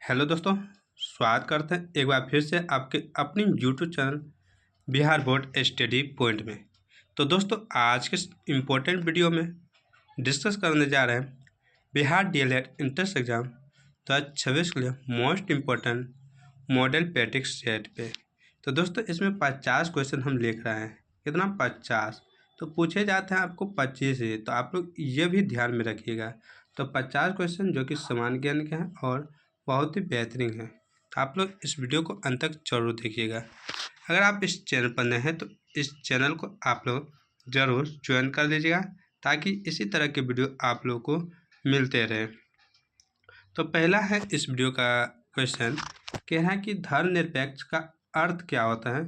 Hello दोस्तों, स्वागत करते हैं एक बार फिर से आपके अपनी YouTube channel Bihar board study point में। तो दोस्तों, आज के इम्पोर्टेंट वीडियो में डिस्कस करने जा रहे हैं बिहार डीएलएड एंट्रेंस एग्जाम 2026 के लिए मोस्ट इम्पोर्टेंट मॉडल पेटिक सेट पे। तो दोस्तों, इसमें 50 क्वेश्चन हम लिख रहे हैं। कितना? 50। तो पूछे जाते हैं आपको 25 ही, तो आप लोग ये भी ध्यान में रखिएगा। तो 50 क्वेश्चन जो कि सामान्य ज्ञान के हैं और बहुत ही बेहतरीन है। तो आप लोग इस वीडियो को अंत तक जरूर देखिएगा। अगर आप इस चैनल पर नए हैं तो इस चैनल को आप लोग ज़रूर ज्वाइन कर लीजिएगा, ताकि इसी तरह के वीडियो आप लोगों को मिलते रहे। तो पहला है इस वीडियो का क्वेश्चन, कह है कि धर्मनिरपेक्ष का अर्थ क्या होता है।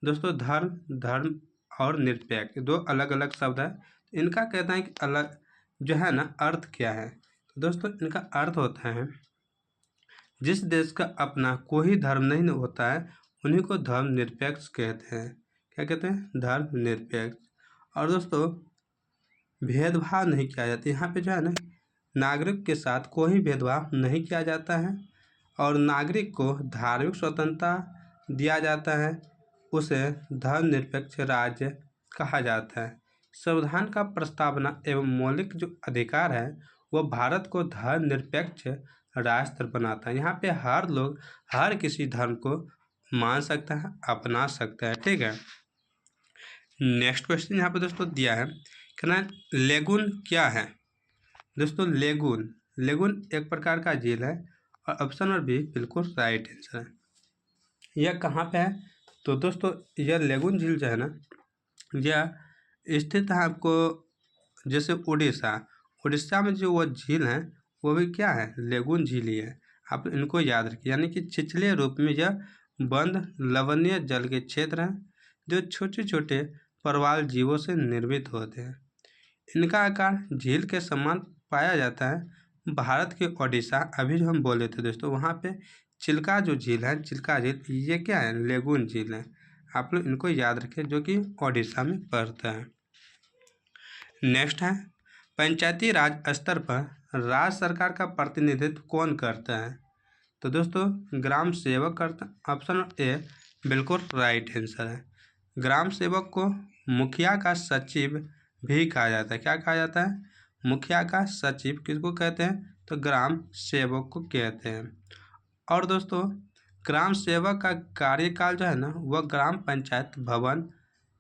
दोस्तों, धर्म और निरपेक्ष दो अलग अलग शब्द है। इनका कहता है कि अलग जो है ना, अर्थ क्या है। तो दोस्तों, इनका अर्थ होता है जिस देश का अपना कोई धर्म नहीं होता है उन्हीं को धर्मनिरपेक्ष कहते हैं। क्या कहते हैं? धर्मनिरपेक्ष। और दोस्तों, भेदभाव नहीं किया जाता। यहाँ पे जो है ना, नागरिक के साथ कोई भेदभाव नहीं किया जाता है और नागरिक को धार्मिक स्वतंत्रता दिया जाता है। उसे धर्मनिरपेक्ष राज्य कहा जाता है। संविधान का प्रस्तावना एवं मौलिक जो अधिकार है वो भारत को धर्मनिरपेक्ष राष्ट्र बनाता है। यहाँ पे हर लोग हर किसी धर्म को मान सकता है, अपना सकता है। ठीक है। नेक्स्ट क्वेश्चन यहाँ पे दोस्तों दिया है, कहना लेगुन क्या है। दोस्तों, लेगुन एक प्रकार का झील है और ऑप्शन नंबर बी बिल्कुल राइट आंसर है। यह कहाँ पे है? तो दोस्तों, यह लेगुन झील जो है ना, यह स्थित है आपको जैसे उड़ीसा में जो वह झील है वो भी क्या है? लेगुन झील ही है। आप इनको याद रखिए। यानी कि छिछले रूप में यह बंद लवणीय जल के क्षेत्र हैं जो छोटे छोटे प्रवाल जीवों से निर्मित होते हैं। इनका आकार झील के समान पाया जाता है। भारत के ओडिशा, अभी जो हम बोले थे दोस्तों, वहाँ पे चिल्का जो झील है, चिल्का झील, ये क्या है? लेगुन झील है। आप लोग इनको याद रखें, जो कि ओडिशा में पड़ता है। नेक्स्ट है, पंचायती राज स्तर पर राज्य सरकार का प्रतिनिधित्व कौन करता है। तो दोस्तों, ग्राम सेवक करता। ऑप्शन ए बिल्कुल राइट आंसर है। ग्राम सेवक को मुखिया का सचिव भी कहा जाता है। क्या कहा जाता है? मुखिया का सचिव किसको कहते हैं? तो ग्राम सेवक को कहते हैं। और दोस्तों, ग्राम सेवक का कार्यकाल जो है ना, वह ग्राम पंचायत भवन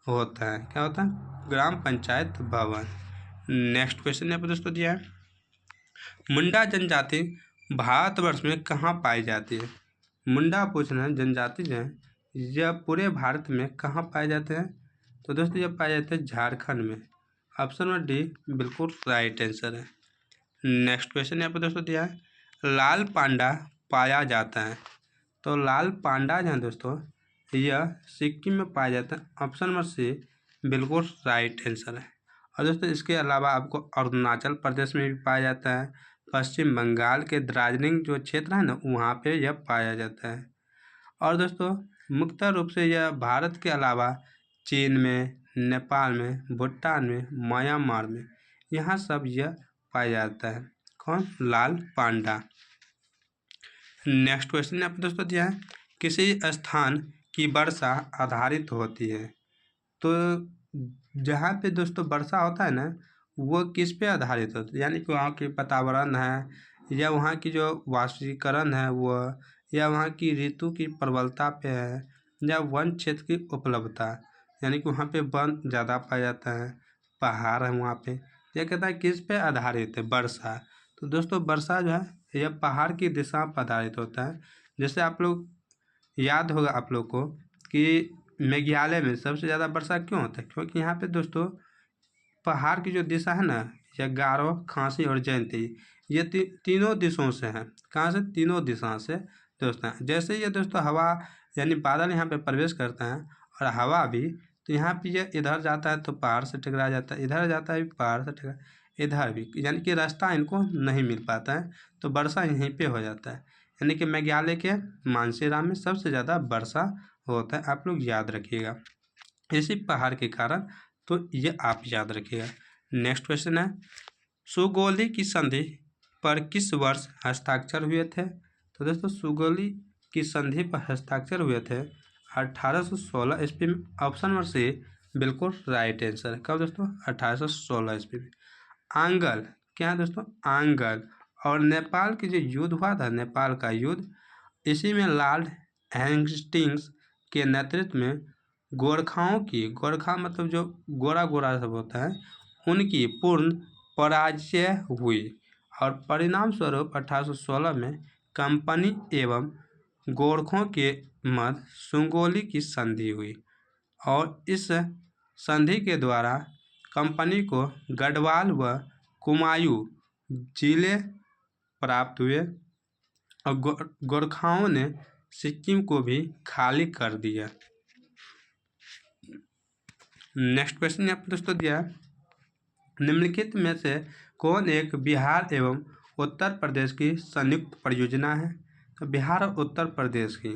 होता है। क्या होता है? ग्राम पंचायत भवन। नेक्स्ट क्वेश्चन यहाँ पर दोस्तों दिया है, मुंडा जनजाति भारतवर्ष में कहाँ पाई जाती है। मुंडा पूछना है, जनजाति जो है यह पूरे भारत में कहाँ पाए जाते हैं। तो दोस्तों, ये पाए जाते हैं झारखंड में। ऑप्शन नंबर डी बिल्कुल राइट आंसर है। नेक्स्ट क्वेश्चन यहाँ पर दोस्तों दिया है, लाल पांडा पाया जाता है। तो लाल पांडा जो है दोस्तों, यह सिक्किम में पाया जाता है। ऑप्शन नंबर सी बिल्कुल राइट आंसर है। और दोस्तों, इसके अलावा आपको अरुणाचल प्रदेश में भी पाया जाता है। पश्चिम बंगाल के दार्जिलिंग जो क्षेत्र है ना, वहाँ पे यह पाया जाता है। और दोस्तों, मुख्य रूप से यह भारत के अलावा चीन में, नेपाल में, भूटान में, म्यांमार में, यहाँ सब यह पाया जाता है। कौन? लाल पांडा। नेक्स्ट क्वेश्चन यहाँ पर दोस्तों दिया है, किसी स्थान की वर्षा आधारित होती है। तो जहाँ पे दोस्तों वर्षा होता है ना, वो किस पे आधारित होता है? यानी कि वहाँ के वातावरण है, या वहाँ की जो वाष्पीकरण है वो, या वहाँ की ऋतु की प्रबलता पे है, या वन क्षेत्र की उपलब्धता। यानी कि वहाँ पे वन ज़्यादा पाया जाता है, पहाड़ है वहाँ पे। यह कहता है किस पे आधारित है? वर्षा। तो दोस्तों, वर्षा जो है यह पहाड़ की दिशा पर आधारित होता है। जैसे आप लोग याद होगा आप लोग को कि मेघालय में सबसे ज़्यादा वर्षा क्यों होता है? क्योंकि यहाँ पे दोस्तों पहाड़ की जो दिशा है ना, या गारो, खासी और जयंती, ये तीनों दिशाओं से हैं। कहाँ से? तीनों दिशा से दोस्तों। जैसे ये दोस्तों हवा यानी बादल यहाँ पे प्रवेश करता है और हवा भी, तो यहाँ पे ये इधर जाता है तो पहाड़ से टकरा जाता है, इधर जाता है पहाड़ से टकरा, इधर भी, यानी कि रास्ता इनको नहीं मिल पाता है, तो वर्षा यहीं पे हो जाता है। यानी कि मेघालय के मानसीराम में सबसे ज़्यादा वर्षा होता है। आप लोग याद रखिएगा इसी पहाड़ के कारण, तो ये आप याद रखिएगा। नेक्स्ट क्वेश्चन है, सुगौली की संधि पर किस वर्ष हस्ताक्षर हुए थे। तो दोस्तों सुगौली की संधि पर हस्ताक्षर हुए थे 1816 ईस्वी में। ऑप्शन नंबर सी बिल्कुल राइट आंसर है। कब दोस्तों? 1816 ईस्वी में। आंगल क्या है दोस्तों? आंगल। और नेपाल की जो युद्ध हुआ था, नेपाल का युद्ध, इसी में लॉर्ड हेस्टिंग्स के नेतृत्व में गोरखाओं की, गोरखा मतलब जो गोरा गोरा सब होता है, उनकी पूर्ण पराजय हुई और परिणाम स्वरूप 1816 में कंपनी एवं गोरखों के मध्य सुगौली की संधि हुई और इस संधि के द्वारा कंपनी को गढ़वाल व कुमायूं जिले प्राप्त हुए और गोरखाओं ने सिक्किम को भी खाली कर दिया। नेक्स्ट क्वेश्चन यहाँ पर दोस्तों दिया है, निम्नलिखित में से कौन एक बिहार एवं उत्तर प्रदेश की संयुक्त परियोजना है? तो बिहार और उत्तर प्रदेश की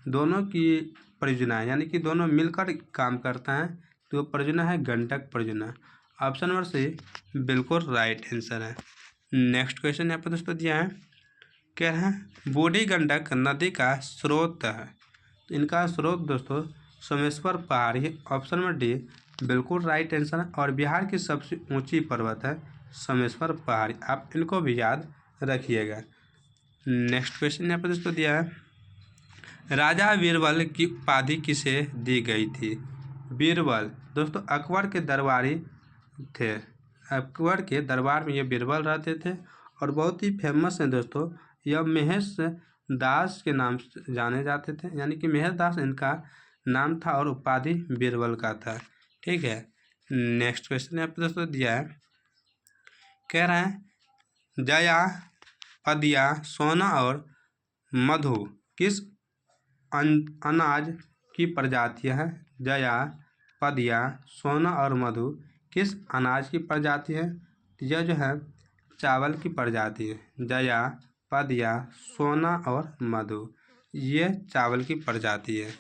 दोनों की परियोजना है, यानी कि दोनों मिलकर काम करता है, तो परियोजना है गंडक परियोजना। ऑप्शन नंबर सी बिल्कुल राइट आंसर है। नेक्स्ट क्वेश्चन यहाँ पर दोस्तों दिया है, कह रहे हैं बूढ़ी गंडक नदी का स्रोत है, तो इनका स्रोत दोस्तों सोमेश्वर पहाड़। ये ऑप्शन नंबर डी बिल्कुल राइट आंसर है। और बिहार की सबसे ऊंची पर्वत है सोमेश्वर पहाड़, आप इनको भी याद रखिएगा। नेक्स्ट क्वेश्चन यहाँ पर दोस्तों दिया है, राजा बीरबल की उपाधि किसे दी गई थी? बीरबल दोस्तों अकबर के दरबारी थे, अकबर के दरबार में ये बीरबल रहते थे और बहुत ही फेमस हैं दोस्तों। यह महेश दास के नाम से जाने जाते थे, यानी कि महेश दास इनका नाम था और उपाधि बीरबल का था। ठीक है। नेक्स्ट क्वेश्चन यहाँ पे दोस्तों दिया है, कह रहे हैं जया, पदिया, सोना और मधु किस अनाज की प्रजातियां हैं? जया, पदिया, सोना और मधु किस अनाज की प्रजाति है? यह जो है चावल की प्रजाति है। जया, पदिया, सोना और मधु ये चावल की प्रजाति है।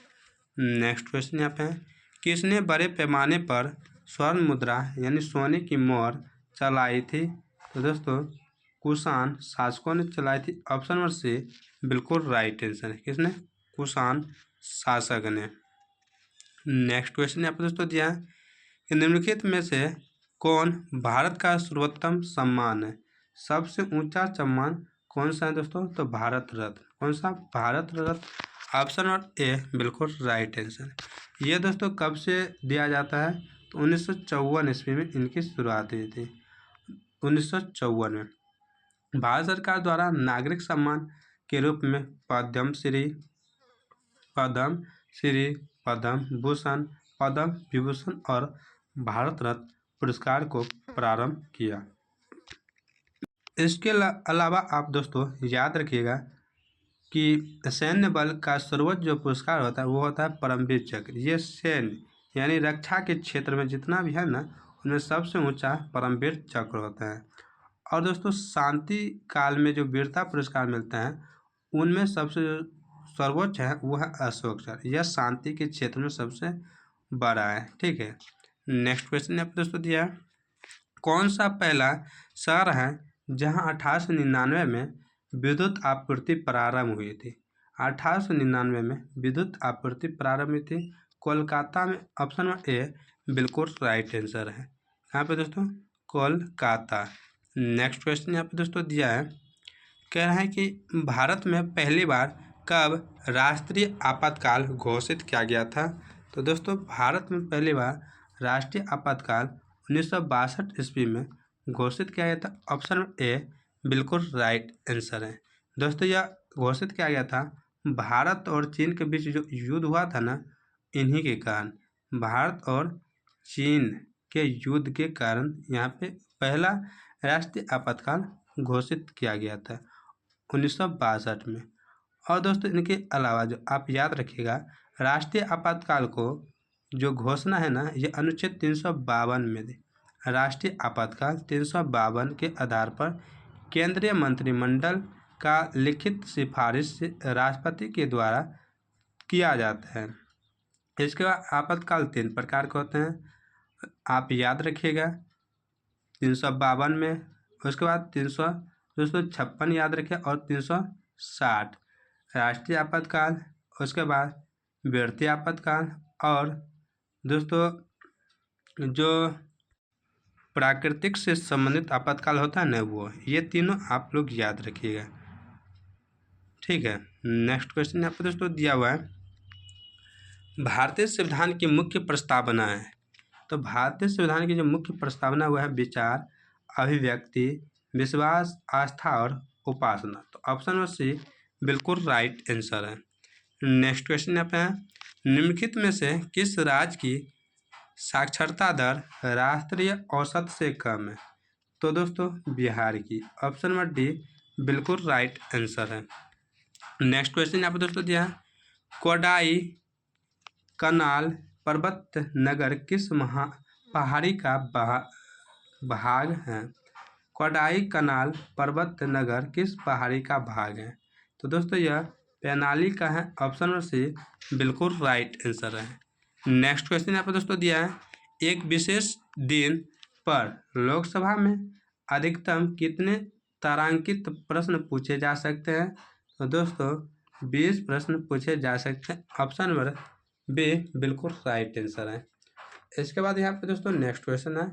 नेक्स्ट क्वेश्चन यहाँ पे है, किसने बड़े पैमाने पर स्वर्ण मुद्रा यानी सोने की मोहर चलाई थी? तो दोस्तों कुषाण शासकों ने चलाई थी। ऑप्शन नंबर सी बिल्कुल राइट आंसर है। किसने? कुषाण शासक ने। नेक्स्ट क्वेश्चन यहाँ पर दोस्तों दिया है कि निम्नलिखित में से कौन भारत का सर्वोत्तम सम्मान है? सबसे ऊंचा सम्मान कौन सा है दोस्तों? तो भारत रत्न। कौन सा? Bharat Ratna. Option number A बिल्कुल राइट आंसर। ये दोस्तों कब से दिया जाता है? तो 1954 ईस्वी में इनकी शुरुआत हुई थी। 1954 में भारत सरकार द्वारा नागरिक सम्मान के रूप में पद्मश्री, पद्म भूषण, पद्म विभूषण और भारत रत्न पुरस्कार को प्रारंभ किया। इसके अलावा आप दोस्तों याद रखिएगा कि सैन्य बल का सर्वोच्च जो पुरस्कार होता है वो होता है परमवीर चक्र। ये सैन्य यानी रक्षा के क्षेत्र में जितना भी है ना, उनमें सबसे ऊंचा परमवीर चक्र होता है। और दोस्तों शांति काल में जो वीरता पुरस्कार मिलते हैं उनमें सबसे सर्वोच्च है वो है अशोक चक्र। यह शांति के क्षेत्र में सबसे बड़ा है। ठीक है। नेक्स्ट क्वेश्चन आप दोस्तों दिया है, कौन सा पहला शहर है जहां 1899 में विद्युत आपूर्ति प्रारंभ हुई थी? 1899 में विद्युत आपूर्ति प्रारंभ हुई थी कोलकाता में। ऑप्शन नंबर ए बिल्कुल राइट आंसर है। यहाँ पे दोस्तों कोलकाता। नेक्स्ट क्वेश्चन यहाँ पे दोस्तों दिया है, कह रहे हैं कि भारत में पहली बार कब राष्ट्रीय आपातकाल घोषित किया गया था? तो दोस्तों भारत में पहली बार राष्ट्रीय आपातकाल 1962 ईस्वी में घोषित किया गया था। ऑप्शन ए बिल्कुल राइट आंसर है। दोस्तों यह घोषित किया गया था भारत और चीन के बीच जो युद्ध हुआ था ना, इन्हीं के कारण, भारत और चीन के युद्ध के कारण यहाँ पे पहला राष्ट्रीय आपातकाल घोषित किया गया था 1962 में। और दोस्तों इनके अलावा जो आप याद रखिएगा, राष्ट्रीय आपातकाल को जो घोषणा है ना, ये अनुच्छेद 352 में दी। राष्ट्रीय आपातकाल 352 के आधार पर केंद्रीय मंत्रिमंडल का लिखित सिफारिश से राष्ट्रपति के द्वारा किया जाता है। इसके बाद आपातकाल 3 प्रकार के होते हैं, आप याद रखिएगा 352 में। उसके बाद 356 याद रखिए और 360। राष्ट्रीय आपातकाल, उसके बाद व्यक्ति आपातकाल और दोस्तों जो प्राकृतिक से संबंधित आपातकाल होता है ना, वो ये तीनों आप लोग याद रखिएगा। ठीक है, नेक्स्ट क्वेश्चन यहाँ पर दोस्तों दिया हुआ है, भारतीय संविधान की मुख्य प्रस्तावना है। तो भारतीय संविधान की जो मुख्य प्रस्तावना हुआ है विचार, अभिव्यक्ति, विश्वास, आस्था और उपासना। तो ऑप्शन नंबर सी बिल्कुल राइट आंसर है। नेक्स्ट क्वेश्चन यहाँ पे है, निम्नलिखित में से किस राज्य की साक्षरता दर राष्ट्रीय औसत से कम है? तो दोस्तों बिहार की। ऑप्शन नंबर डी बिल्कुल राइट आंसर है। नेक्स्ट क्वेश्चन यहाँ पे दोस्तों दिया है, कोडाई कनाल पर्वत नगर किस पहाड़ी का भाग है? कोडाई कनाल पर्वत नगर किस पहाड़ी का भाग है? तो दोस्तों यह पैनाली का है। ऑप्शन नंबर सी बिल्कुल राइट आंसर है। नेक्स्ट क्वेश्चन यहाँ पर दोस्तों दिया है, एक विशेष दिन पर लोकसभा में अधिकतम कितने तारांकित प्रश्न पूछे जा सकते हैं? तो दोस्तों 20 प्रश्न पूछे जा सकते हैं। ऑप्शन नंबर बी बिल्कुल राइट आंसर है। इसके बाद यहाँ पे दोस्तों नेक्स्ट क्वेश्चन है,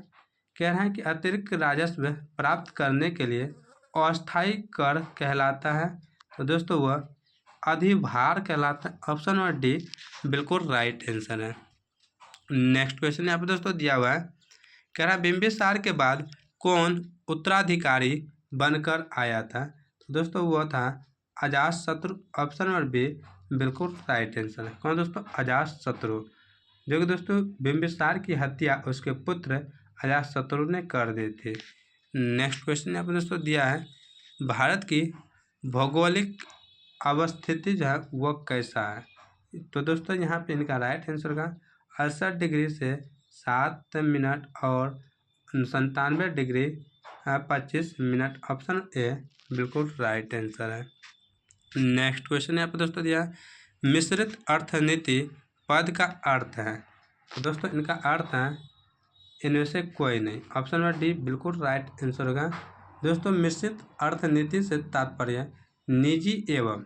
कह रहा है कि अतिरिक्त राजस्व प्राप्त करने के लिए अस्थायी कर कहलाता है। तो दोस्तों वह अधिभार कहलाता है। ऑप्शन नंबर डी बिल्कुल राइट आंसर है। नेक्स्ट क्वेश्चन यहाँ पे दोस्तों दिया हुआ है, कह रहा है बिंबिसार के बाद कौन उत्तराधिकारी बनकर आया था? तो दोस्तों वो था अजातशत्रु। ऑप्शन नंबर बी बिल्कुल राइट आंसर है। कौन दोस्तों? अजातशत्रु, जो कि दोस्तों बिंबिसार की हत्या उसके पुत्र अजातशत्रु ने कर दी थी। नेक्स्ट क्वेश्चन यहाँ पर दोस्तों दिया है, भारत की भौगोलिक अवस्थिति जो है वह कैसा है? तो दोस्तों यहाँ पे इनका राइट आंसर का 68 डिग्री से 7 मिनट और 97 डिग्री 25 मिनट। ऑप्शन ए बिल्कुल राइट आंसर है। नेक्स्ट क्वेश्चन यहाँ पर दोस्तों दिया, मिश्रित अर्थनीति पद का अर्थ है। तो दोस्तों इनका अर्थ है इनमें से कोई नहीं। ऑप्शन नंबर डी बिल्कुल राइट आंसर होगा। दोस्तों मिश्रित अर्थनीति से तात्पर्य निजी एवं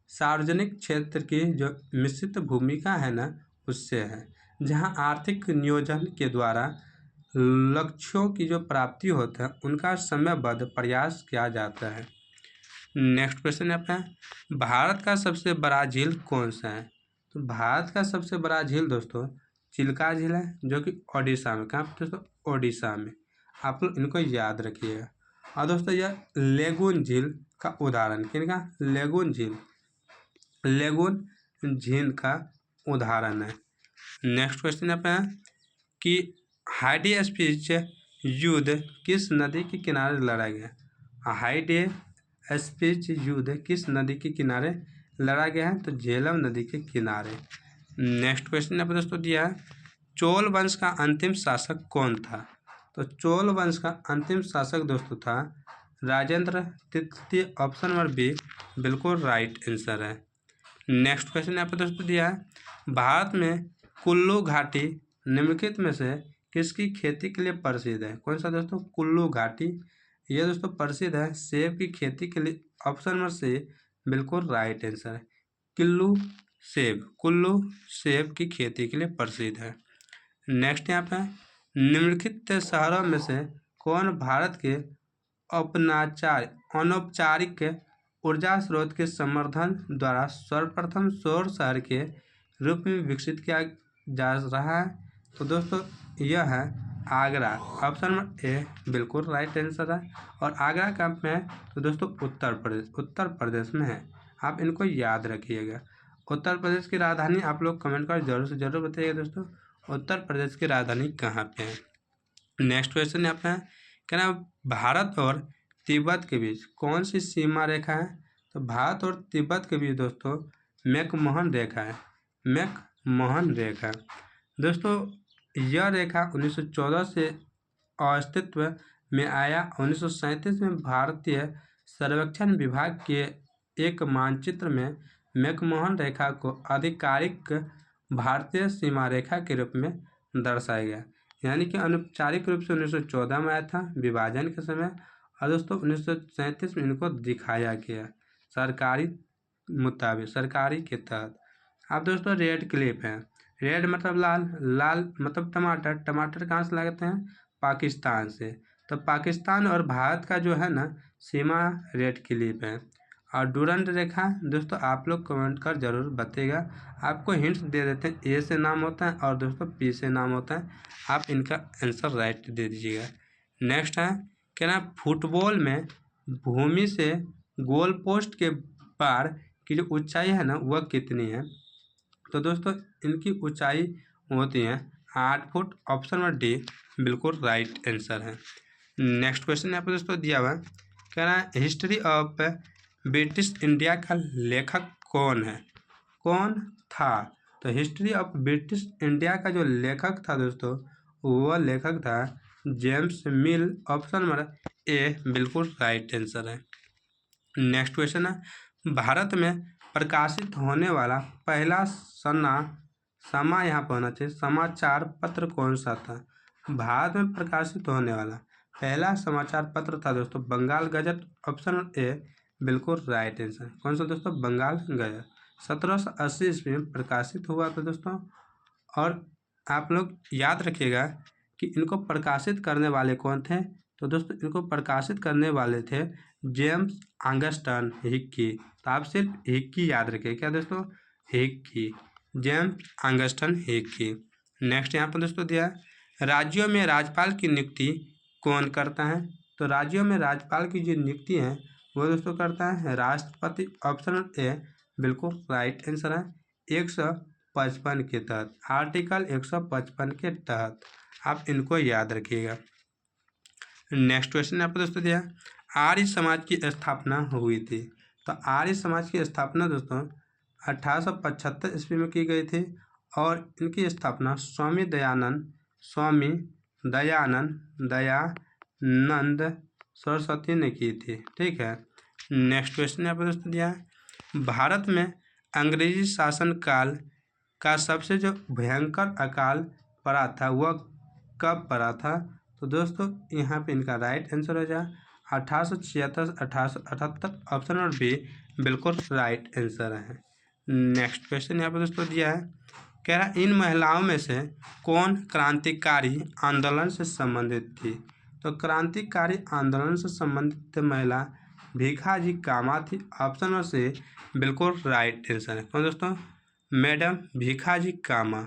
सार्वजनिक क्षेत्र की जो मिश्रित भूमिका है ना, उससे है, जहां आर्थिक नियोजन के द्वारा लक्ष्यों की जो प्राप्ति होता है उनका समयबद्ध प्रयास किया जाता है। नेक्स्ट क्वेश्चन यहाँ पे, भारत का सबसे बड़ा झील कौन सा है? तो भारत का सबसे बड़ा झील दोस्तों चिल्का झील है, जो कि ओडिशा में। कहाँ पे दोस्तों? ओडिशा में। आप लोग इनको याद रखिएगा। और दोस्तों यह लेगून झील का उदाहरण, किनका? लेगून झील, लेगून झील का उदाहरण है। नेक्स्ट क्वेश्चन यहाँ पे है कि हाइडी स्पीच युद्ध किस नदी के किनारे लड़ा गया? हाइडी स्पीच युद्ध किस नदी के किनारे लड़ा गया है? तो झेलम नदी के किनारे। नेक्स्ट क्वेश्चन यहाँ पर दोस्तों दिया है, चोल वंश का अंतिम शासक कौन था? तो चोल वंश का अंतिम शासक दोस्तों था राजेंद्र तृतीय। ऑप्शन नंबर बी बिल्कुल राइट आंसर है। नेक्स्ट क्वेश्चन यहाँ पर दोस्तों दिया है, भारत में कुल्लू घाटी निम्नलिखित में से किसकी खेती के लिए प्रसिद्ध है? कौन सा दोस्तों? कुल्लू घाटी। यह दोस्तों प्रसिद्ध है सेब की खेती के लिए। ऑप्शन नंबर सी बिल्कुल राइट आंसर है। कुल्लू सेब की खेती के लिए प्रसिद्ध है। नेक्स्ट यहाँ पे, निम्नलिखित शहरों में से कौन भारत के अनौपचारिक ऊर्जा स्रोत के समर्थन द्वारा सर्वप्रथम सौर शहर के रूप में विकसित किया जा रहा है? तो दोस्तों यह है आगरा। ऑप्शन नंबर ए बिल्कुल राइट आंसर है। और आगरा कहाँ पे है? तो दोस्तों उत्तर प्रदेश में है। आप इनको याद रखिएगा। उत्तर प्रदेश की राजधानी आप लोग कमेंट कर जरूर से जरूर बताइएगा दोस्तों, उत्तर प्रदेश की राजधानी कहाँ पे है। नेक्स्ट क्वेश्चन यहाँ पे है, क्या ना भारत और तिब्बत के बीच कौन सी सीमा रेखा है? तो भारत और तिब्बत के बीच दोस्तों मैकमोहन रेखा है। मैकमोहन रेखा दोस्तों, यह रेखा 1914 से अस्तित्व में आया। 1937 में भारतीय सर्वेक्षण विभाग के एक मानचित्र में मैकमोहन रेखा को आधिकारिक भारतीय सीमा रेखा के रूप में दर्शाया गया। यानी कि अनौपचारिक रूप से 1914 में आया था विभाजन के समय, और दोस्तों 1937 में इनको दिखाया गया सरकारी मुताबिक, सरकारी के तहत। अब दोस्तों रेड क्लिफ है, रेड मतलब लाल, लाल मतलब टमाटर, टमाटर कहाँ से लाते हैं? पाकिस्तान से। तो पाकिस्तान और भारत का जो है ना सीमा रेड क्लिफ है। और डूरंड रेखा दोस्तों आप लोग कमेंट कर जरूर बताइएगा, आपको हिंट्स दे देते हैं, ए से नाम होता है और दोस्तों पी से नाम होता है, आप इनका आंसर राइट दे दीजिएगा। नेक्स्ट है क्या ना, फुटबॉल में भूमि से गोल पोस्ट के पार की जो ऊंचाई है ना वह कितनी है? तो दोस्तों इनकी ऊंचाई होती है 8 फुट, ऑप्शन नंबर डी बिल्कुल राइट आंसर है। नेक्स्ट क्वेश्चन यहाँ पर दोस्तों दिया हुआ है, कह रहा है हिस्ट्री ऑफ ब्रिटिश इंडिया का लेखक कौन है? कौन था? तो हिस्ट्री ऑफ ब्रिटिश इंडिया का जो लेखक था दोस्तों वह लेखक था James mill, option number A बिल्कुल राइट आंसर है। नेक्स्ट क्वेश्चन है, भारत में प्रकाशित होने वाला पहला समा यहाँ पर होना चाहिए, समाचार पत्र कौन सा था? भारत में प्रकाशित होने वाला पहला समाचार पत्र था दोस्तों बंगाल गजट, ऑप्शन ए बिल्कुल राइट आंसर। कौन सा दोस्तों? बंगाल गजट। 1780 ईस्वी में प्रकाशित हुआ था दोस्तों। और आप लोग याद रखिएगा कि इनको प्रकाशित करने वाले कौन थे? तो दोस्तों इनको प्रकाशित करने वाले थे जेम्स ऑगस्टन हिक्की। तो आप सिर्फ हिक्की याद रखिए, क्या दोस्तों? Hickey, James Augustan Hickey. Next यहाँ पर दोस्तों दिया है, राज्यों में राज्यपाल की नियुक्ति कौन करता है? तो राज्यों में राज्यपाल की जो नियुक्ति है वो दोस्तों करता है राष्ट्रपति, ऑप्शन ए बिल्कुल राइट आंसर है। 155 के तहत, आर्टिकल 155 के तहत, आप इनको याद रखिएगा। नेक्स्ट क्वेश्चन यहाँ पर दोस्तों दिया, आर्य समाज की स्थापना हुई थी। तो आर्य समाज की स्थापना दोस्तों 1875 ईस्वी में की गई थी और इनकी स्थापना स्वामी दयानंद सरस्वती ने की थी। ठीक है। नेक्स्ट क्वेश्चन यहाँ पर दोस्तों दिया है, भारत में अंग्रेजी शासन काल का सबसे जो भयंकर अकाल पड़ा था वह कब पड़ा था? तो दोस्तों यहाँ पे इनका राइट आंसर हो जाए 1876 1878, ऑप्शन नंबर बी बिल्कुल राइट आंसर है। नेक्स्ट क्वेश्चन यहाँ पर दोस्तों दिया है, कह रहा इन महिलाओं में से कौन क्रांतिकारी आंदोलन से संबंधित थी? तो क्रांतिकारी आंदोलन से संबंधित महिला भीखाजी कामा थी, ऑप्शन नंबर से बिल्कुल राइट आंसर है। कौन दोस्तों? मैडम भीखाजी कामा,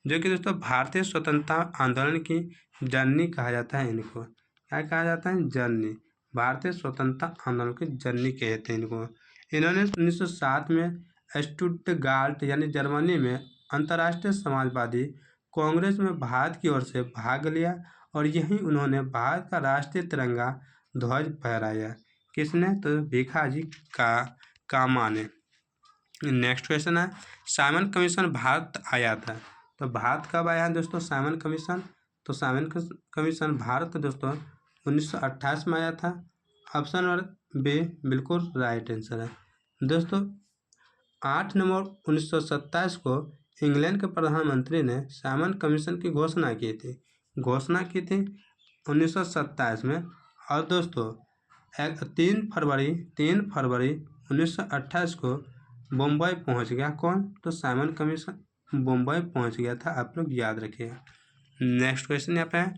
जो कि दोस्तों भारतीय स्वतंत्रता आंदोलन की जननी कहा जाता है इनको। क्या कहा जाता है? जननी। भारतीय स्वतंत्रता आंदोलन की जननी कहते हैं इनको। इन्होंने 1907 में स्टुटगार्ट यानी जर्मनी में अंतर्राष्ट्रीय समाजवादी कांग्रेस में भारत की ओर से भाग लिया और यहीं उन्होंने भारत का राष्ट्रीय तिरंगा ध्वज फहराया। किसने? तो भीखाजी कामा ने। नेक्स्ट क्वेश्चन है, साइमन कमीशन भारत आया था। तो भारत कब आया है दोस्तों साइमन कमीशन? तो साइमन कमीशन भारत दोस्तों 1928 में आया था, ऑप्शन नंबर बी बिल्कुल राइट आंसर है। दोस्तों 8 नवंबर 1927 को इंग्लैंड के प्रधानमंत्री ने साइमन कमीशन की घोषणा की थी 1927 में। और दोस्तों 3 फरवरी 1928 को बम्बई पहुंच गया कौन? तो साइमन कमीशन बम्बई पहुंच गया था, आप लोग याद रखिएगा। नेक्स्ट क्वेश्चन यहाँ पे है,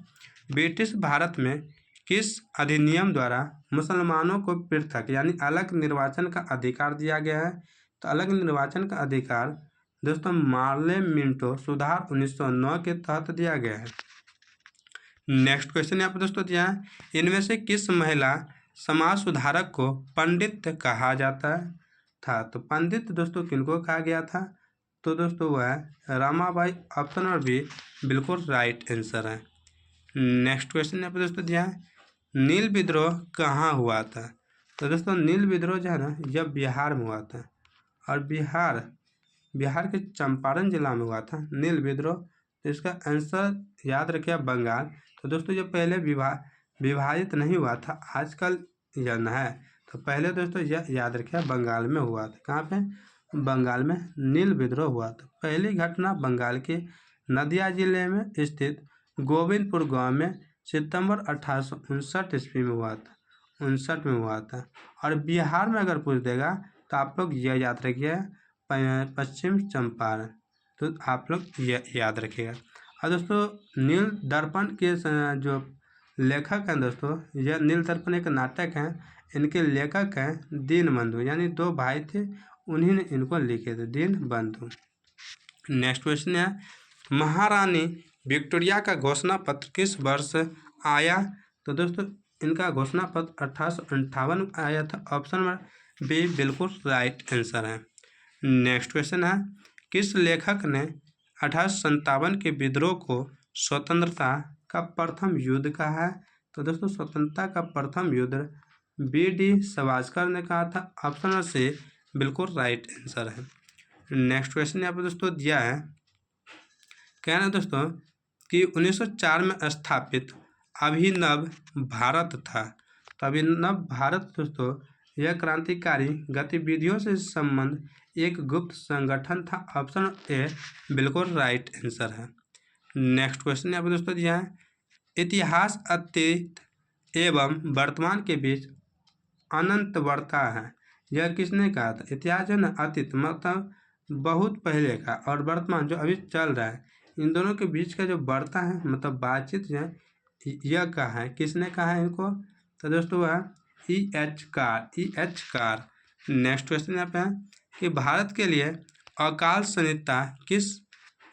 ब्रिटिश भारत में किस अधिनियम द्वारा मुसलमानों को पृथक यानी अलग निर्वाचन का अधिकार दिया गया है? तो अलग निर्वाचन का अधिकार दोस्तों पार्लियामेंटो सुधार 1909 के तहत दिया गया है। नेक्स्ट क्वेश्चन यहाँ पर दोस्तों दिया है, इनमें से किस महिला समाज सुधारक को पंडित कहा जाता था? तो पंडित दोस्तों किनको कहा गया था? तो दोस्तों वह रमाबाई, ऑप्शन नंबर बी बिल्कुल राइट आंसर है। नेक्स्ट क्वेश्चन यहाँ पर दोस्तों दिया है, नील विद्रोह कहाँ हुआ था? तो दोस्तों नील विद्रोह जो है ना यह बिहार में हुआ था और बिहार के चंपारण जिला में हुआ था नील विद्रोह। तो इसका आंसर याद रखिए बंगाल। तो दोस्तों जो पहले विभाजित नहीं हुआ था आजकल यह है, तो पहले दोस्तों यह याद रखिए बंगाल में हुआ था। कहाँ पे? बंगाल में नील विद्रोह हुआ था। पहली घटना बंगाल के नदिया जिले में स्थित गोविंदपुर गांव में सितंबर 1859 ईस्वी में हुआ था, 59 में हुआ था। और बिहार में अगर पूछ देगा तो आप लोग यह याद रखिए पश्चिम चंपारण, तो आप लोग यह याद रखिएगा। और दोस्तों नील दर्पण के जो लेखक हैं दोस्तों, यह नील दर्पण एक नाटक है, इनके लेखक हैं दीनबंधु, यानी दो भाई थे, उन्हीं ने इनको लिखे थे, दीनबंधु। नेक्स्ट क्वेश्चन है महारानी विक्टोरिया का घोषणा पत्र किस वर्ष आया? तो दोस्तों इनका घोषणा पत्र 1858 में आया था। ऑप्शन नंबर बी बिल्कुल राइट आंसर है। नेक्स्ट क्वेश्चन है किस लेखक ने 1857 के विद्रोह को स्वतंत्रता का प्रथम युद्ध कहा है? तो दोस्तों स्वतंत्रता का प्रथम युद्ध बी.डी. सावरकर ने कहा था। ऑप्शन नंबर सी बिल्कुल राइट आंसर है। नेक्स्ट क्वेश्चन यहाँ पर दोस्तों दिया है, कहना है दोस्तों कि 1904 में स्थापित अभिनव भारत था। तो अभिनव भारत दोस्तों यह क्रांतिकारी गतिविधियों से संबंध एक गुप्त संगठन था। ऑप्शन ए बिल्कुल राइट आंसर है। नेक्स्ट क्वेश्चन यहाँ पर दोस्तों दिया है इतिहास अतीत एवं वर्तमान के बीच अनंतवर्ता है, यह किसने कहा था? इतिहास है ना, अतीत मतलब बहुत पहले का, और वर्तमान जो अभी चल रहा है, इन दोनों के बीच का जो वार्ता है मतलब बातचीत जो है, यह कहा है, किसने कहा है इनको? तो दोस्तों वह E.H. कार। नेक्स्ट क्वेश्चन यहाँ पे है कि भारत के लिए अकाल संहिता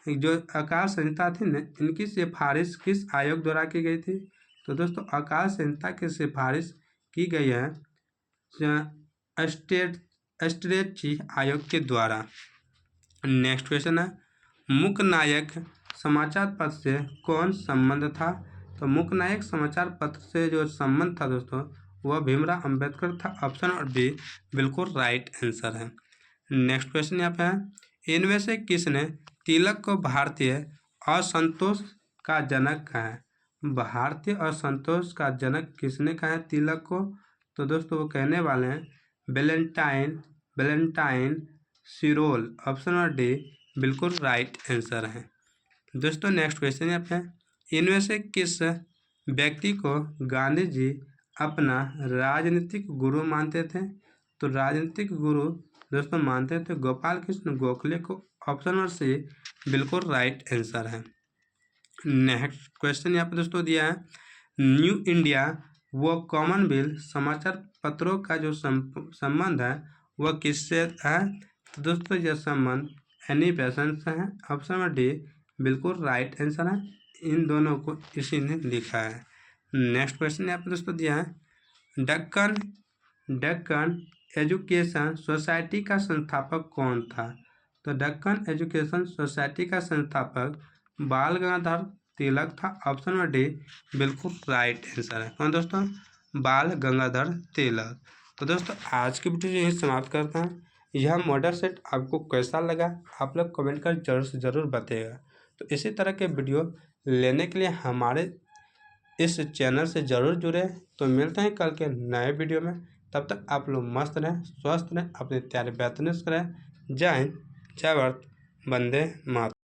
जो अकाल संहिता थी ना, इनकी सिफारिश किस आयोग द्वारा की गई थी? तो दोस्तों अकाल संहिता की सिफारिश की गई है स्ट्रेची आयोग के द्वारा। नेक्स्ट क्वेश्चन है मूकनायक समाचार पत्र से कौन संबंध था? तो मूकनायक समाचार पत्र से जो संबंध था दोस्तों वह भीमराव अंबेडकर था। ऑप्शन और बी बिल्कुल राइट आंसर है। नेक्स्ट क्वेश्चन यहाँ पे है इनमें से किसने तिलक को भारतीय असंतोष का जनक कहा है? भारतीय असंतोष का जनक किसने कहा है तिलक को? तो दोस्तों वो कहने वाले हैं वेलेंटाइन सिरोल। ऑप्शन नंबर डी बिल्कुल राइट आंसर है। दोस्तों नेक्स्ट क्वेश्चन यहाँ पे इनमें से किस व्यक्ति को गांधी जी अपना राजनीतिक गुरु मानते थे? तो राजनीतिक गुरु दोस्तों मानते थे गोपाल कृष्ण गोखले को। ऑप्शन नंबर सी बिल्कुल राइट आंसर है। नेक्स्ट क्वेश्चन यहाँ पे दोस्तों दिया है न्यू इंडिया व कॉमनवेल्थ समाचार पत्रों का जो संबंध है वह किससे है? तो दोस्तों यह संबंध एनी बेसेंट से है। ऑप्शन नंबर डी बिल्कुल राइट आंसर है, इन दोनों को इसी ने लिखा है। नेक्स्ट क्वेश्चन यहाँ पे दोस्तों दिया है डक्कन एजुकेशन सोसाइटी का संस्थापक कौन था? तो डक्कन एजुकेशन सोसाइटी का संस्थापक बाल गंगाधर तिलक था। ऑप्शन नंबर डी बिल्कुल राइट आंसर है। कौन दोस्तों? बाल गंगाधर तिलक। तो दोस्तों आज की वीडियो यही समाप्त करता हूँ। यह मॉडल सेट आपको कैसा लगा आप लोग कमेंट कर जरूर से ज़रूर बताइएगा। तो इसी तरह के वीडियो लेने के लिए हमारे इस चैनल से ज़रूर जुड़े। तो मिलते हैं कल के नए वीडियो में, तब तक आप लोग मस्त रहें, स्वस्थ रहें, अपनी तैयारी बेहतरीन करें। जय हिंद, जय भारत, वंदे मातरम।